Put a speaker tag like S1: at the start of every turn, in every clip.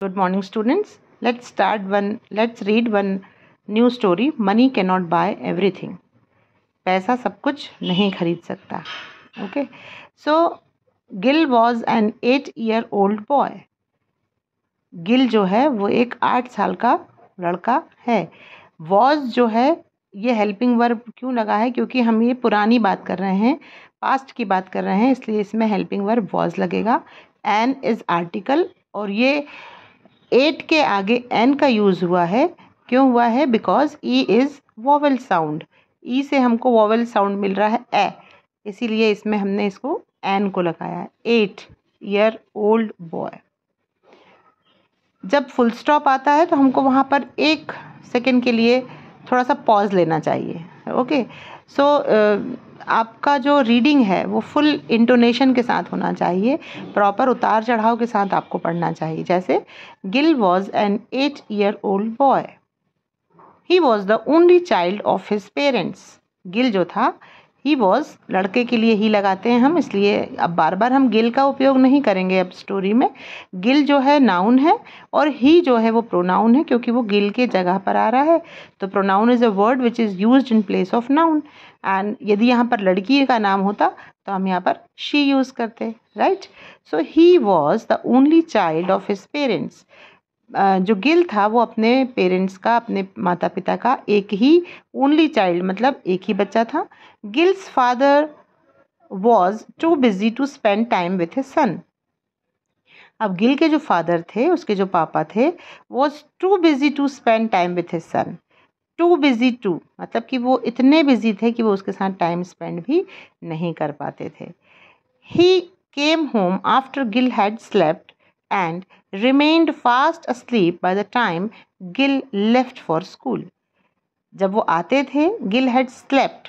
S1: Good morning, students. Let's read one new story. Money cannot buy everything. पैसा सब कुछ नहीं खरीद सकता. Okay. So Gil was an 8-year-old boy. Gill जो है वो एक 8 साल का लड़का है. Was जो है ये हेल्पिंग वर्ब क्यों लगा है? क्योंकि हम ये पुरानी बात कर रहे हैं, पास्ट की बात कर रहे हैं, इसलिए इसमें हेल्पिंग वर्ब was लगेगा. An is आर्टिकल और ये 8 के आगे एन का यूज़ हुआ है. क्यों हुआ है? Because E is vowel sound. E से हमको वॉवल साउंड मिल रहा है ए, इसीलिए इसमें हमने इसको एन को लगाया है. 8-year-old boy. जब फुल स्टॉप आता है तो हमको वहाँ पर 1 सेकेंड के लिए थोड़ा सा पॉज लेना चाहिए. ओके. सो आपका जो रीडिंग है वो फुल इंटोनेशन के साथ होना चाहिए, प्रॉपर उतार चढ़ाव के साथ आपको पढ़ना चाहिए. जैसे Gill was an 8-year-old boy. He was the only child of his parents. Gill जो था, ही वॉज लड़के के लिए ही लगाते हैं हम, इसलिए अब बार बार हम गिल का उपयोग नहीं करेंगे अब स्टोरी में. गिल जो है नाउन है और ही जो है वो प्रोनाउन है, क्योंकि वो गिल के जगह पर आ रहा है. तो pronoun is a word which is used in place of noun. And यदि यहाँ पर लड़की का नाम होता तो हम यहाँ पर शी यूज़ करते. Right. So he was the only child of his parents. जो गिल था वो अपने पेरेंट्स का, अपने माता पिता का एक ही ओनली चाइल्ड, मतलब एक ही बच्चा था. Gill's father was too busy to spend time with his son. अब गिल के जो फादर थे, उसके जो पापा थे, was too busy to spend time with his son. Too busy to मतलब कि वो इतने बिजी थे कि वो उसके साथ टाइम स्पेंड भी नहीं कर पाते थे. He came home after Gill had slept and remained fast asleep by the time Gil left for school. जब वो आते थे, गिल हैड स्लेप्ट,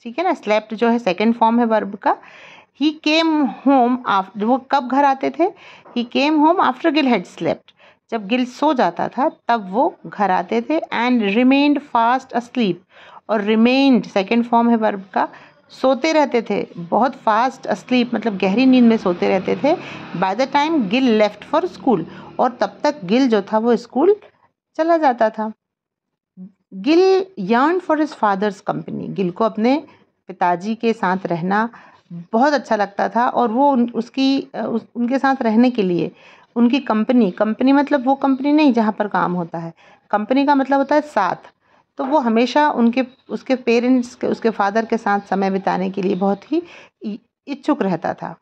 S1: ठीक है ना. स्लेप्ट जो है सेकेंड फॉर्म है वर्ब का. ही केम होम आफ्टर, वो कब घर आते थे? He came home after Gill had slept. जब गिल सो जाता था तब वो घर आते थे. एंड रिमेन्ड फास्ट अस्लीप, और रिमेन्ड सेकेंड फॉर्म है वर्ब का. सोते रहते थे, बहुत फास्ट अस्लीप मतलब गहरी नींद में सोते रहते थे. By the time Gill left for school, और तब तक गिल जो था वो स्कूल चला जाता था. Gill yearn for his father's company. Gill को अपने पिताजी के साथ रहना बहुत अच्छा लगता था, और वो उनके साथ रहने के लिए उनकी कंपनी मतलब वो कंपनी नहीं जहाँ पर काम होता है. कंपनी का मतलब होता है साथ. तो वो हमेशा उसके पेरेंट्स के, उसके फादर के साथ समय बिताने के लिए बहुत ही इच्छुक रहता था.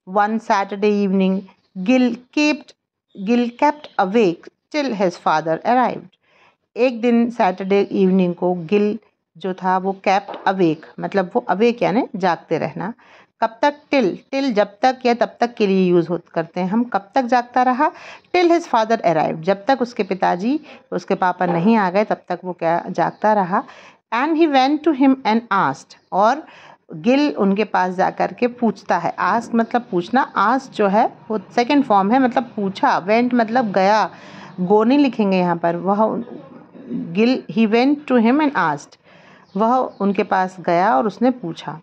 S1: One Saturday evening Gill kept awake till his father arrived. एक दिन सैटरडे इवनिंग को गिल जो था वो केप्ट अवेक, मतलब वो अवेक यानी जागते रहना. कब तक? टिल जब तक या तब तक के लिए यूज़ करते हैं हम. कब तक जागता रहा? टिल हिज फादर अराइव, जब तक उसके पिताजी, उसके पापा नहीं आ गए तब तक वो क्या जागता रहा. And he went to him and asked, और गिल उनके पास जा कर के पूछता है. आस्क मतलब पूछना, आस्क जो है वो सेकेंड फॉर्म है, मतलब पूछा. वेंट मतलब गया, गो नहीं लिखेंगे यहाँ पर. वह Gill, he went to him and asked, वह उनके पास गया और उसने पूछा.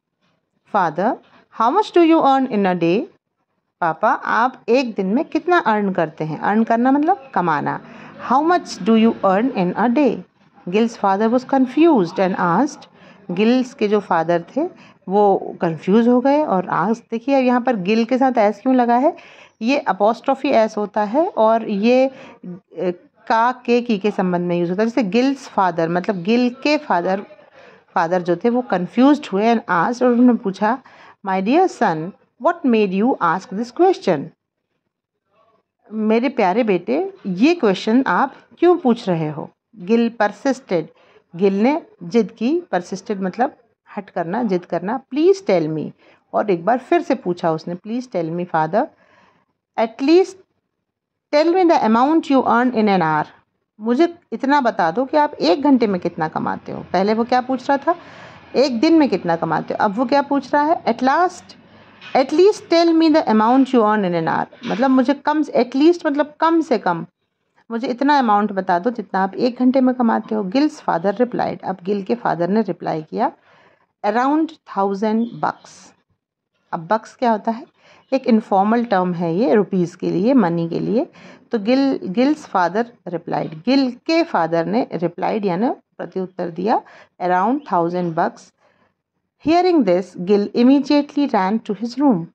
S1: Father, how much do you earn in a day? पापा, आप एक दिन में कितना अर्न करते हैं? अर्न करना मतलब कमाना. How much do you earn in a day? Gills father was confused and asked. Gills के जो फादर थे वो कंफ्यूज हो गए और आस्क्ड. देखिए यहाँ पर गिल के साथ एस क्यों लगा है? ये अपोस्ट्रोफी एस होता है और ये का के संबंध में यूज़ होता है. जैसे गिल्स फादर मतलब गिल के फादर जो थे वो कंफ्यूज्ड हुए एंड आस्क्ड, और उन्होंने पूछा, my dear son, what made you ask this question? मेरे प्यारे बेटे, ये क्वेश्चन आप क्यों पूछ रहे हो? गिल परसिस्टेड, गिल ने जिद की. परसिस्टेड मतलब हट करना, जिद करना. प्लीज़ टेल मी, और एक बार फिर से पूछा उसने, please tell me father, at least tell me the amount you earn in an hour. मुझे इतना बता दो कि आप 1 घंटे में कितना कमाते हो. पहले वो क्या पूछ रहा था? 1 दिन में कितना कमाते हो. अब वो क्या पूछ रहा है? At least tell me the amount you earn in an hour, मतलब मुझे कम, एटलीस्ट मतलब कम से कम मुझे इतना अमाउंट बता दो जितना आप 1 घंटे में कमाते हो. गिल्स फादर रिप्लाइड, अब गिल के फादर ने रिप्लाई किया, अराउंड $1,000. अब बक्स क्या होता है? एक इनफॉर्मल टर्म है ये रुपीज़ के लिए, मनी के लिए। तो गिल्स फादर रिप्लाइड, गिल के फादर ने रिप्लाइड यानी प्रत्युत्तर दिया, around 1000 bucks। Hearing this Gill immediately ran to his room,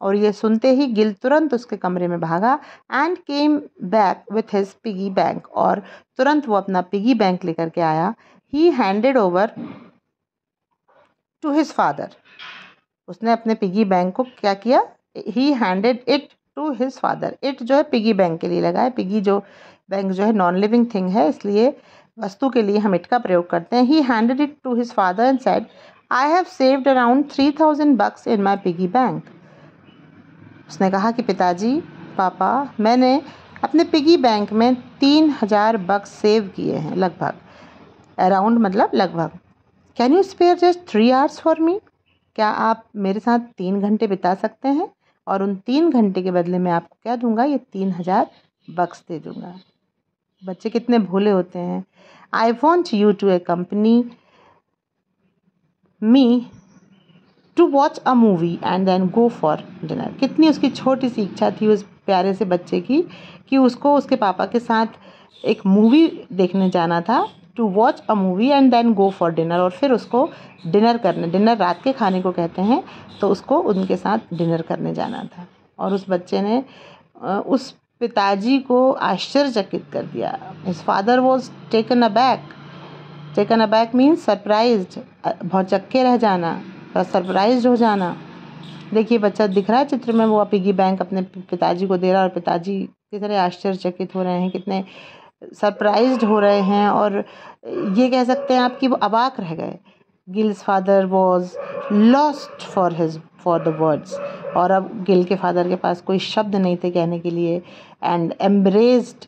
S1: और ये सुनते ही गिल तुरंत उसके कमरे में भागा। And came back with his piggy bank, और तुरंत वो अपना पिगी बैंक लेकर के आया। He handed over to his father, उसने अपने पिगी बैंक को क्या किया? He handed it to his father. It जो है पिगी बैंक के लिए लगा है, पिगी जो बैंक जो है नॉन लिविंग थिंग है, इसलिए वस्तु के लिए हम इट का प्रयोग करते हैं। He handed it to his father and said, I have saved around 3000 bucks in my piggy bank. उसने कहा कि पिताजी, पापा, मैंने अपने पिगी बैंक में 3000 bucks सेव किए हैं, लगभग। अराउंड मतलब लगभग। Can you spare just 3 hours for me? क्या आप मेरे साथ 3 घंटे बिता सकते हैं? और उन 3 घंटे के बदले में आपको क्या दूंगा? ये 3000 bucks दे दूंगा। बच्चे कितने भोले होते हैं। I want you to accompany me to watch a movie and then go for dinner. कितनी उसकी छोटी सी इच्छा थी उस प्यारे से बच्चे की कि उसको उसके पापा के साथ एक मूवी देखने जाना था, to watch a movie and then go for dinner, और फिर उसको डिनर करने, डिनर रात के खाने को कहते हैं, तो उसको उनके साथ डिनर करने जाना था। और उस बच्चे ने उस पिताजी को आश्चर्यचकित कर दिया। His father was taken aback. Taken aback means surprised, भौचक्के रह जाना, सरप्राइज्ड हो जाना। देखिए बच्चा दिख रहा है चित्र में, वो पिगी बैंक अपने पिताजी को दे रहा है, और पिताजी कितने आश्चर्यचकित हो रहे हैं, कितने सरप्राइज्ड हो रहे हैं, और ये कह सकते हैं आप कि वो अबाक रह गए। Gills father was lost for the words, और अब गिल के फादर के पास कोई शब्द नहीं थे कहने के लिए। एंड एम्ब्रेस्ड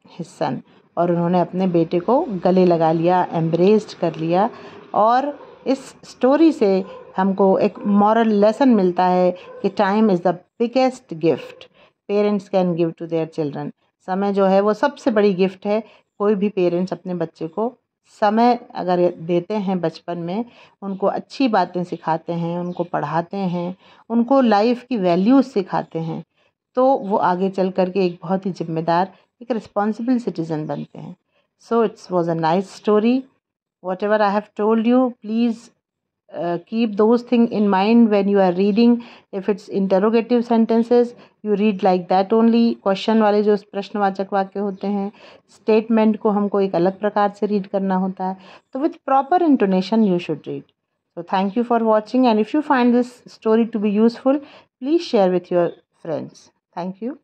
S1: हिज सन, और उन्होंने अपने बेटे को गले लगा लिया, एम्ब्रेस्ड कर लिया। और इस स्टोरी से हमको एक मॉरल लेसन मिलता है कि time is the biggest gift parents can give to their children. समय जो है वो सबसे बड़ी गिफ्ट है। कोई भी पेरेंट्स अपने बच्चे को समय अगर देते हैं बचपन में, उनको अच्छी बातें सिखाते हैं, उनको पढ़ाते हैं, उनको लाइफ की वैल्यूज़ सिखाते हैं, तो वो आगे चल कर के एक बहुत ही जिम्मेदार, एक रिस्पॉन्सिबल सिटीज़न बनते हैं। So it's was a nice story. Whatever I have told you, please keep those things in mind when you are reading. If it's interrogative sentences, you read like that only. Question वाले जो प्रश्नवाचक वाक्य होते हैं, statement को हमको एक अलग प्रकार से रीड करना होता है। तो with proper intonation you should read. So thank you for watching, and if you find this story to be useful, please share with your friends. Thank you.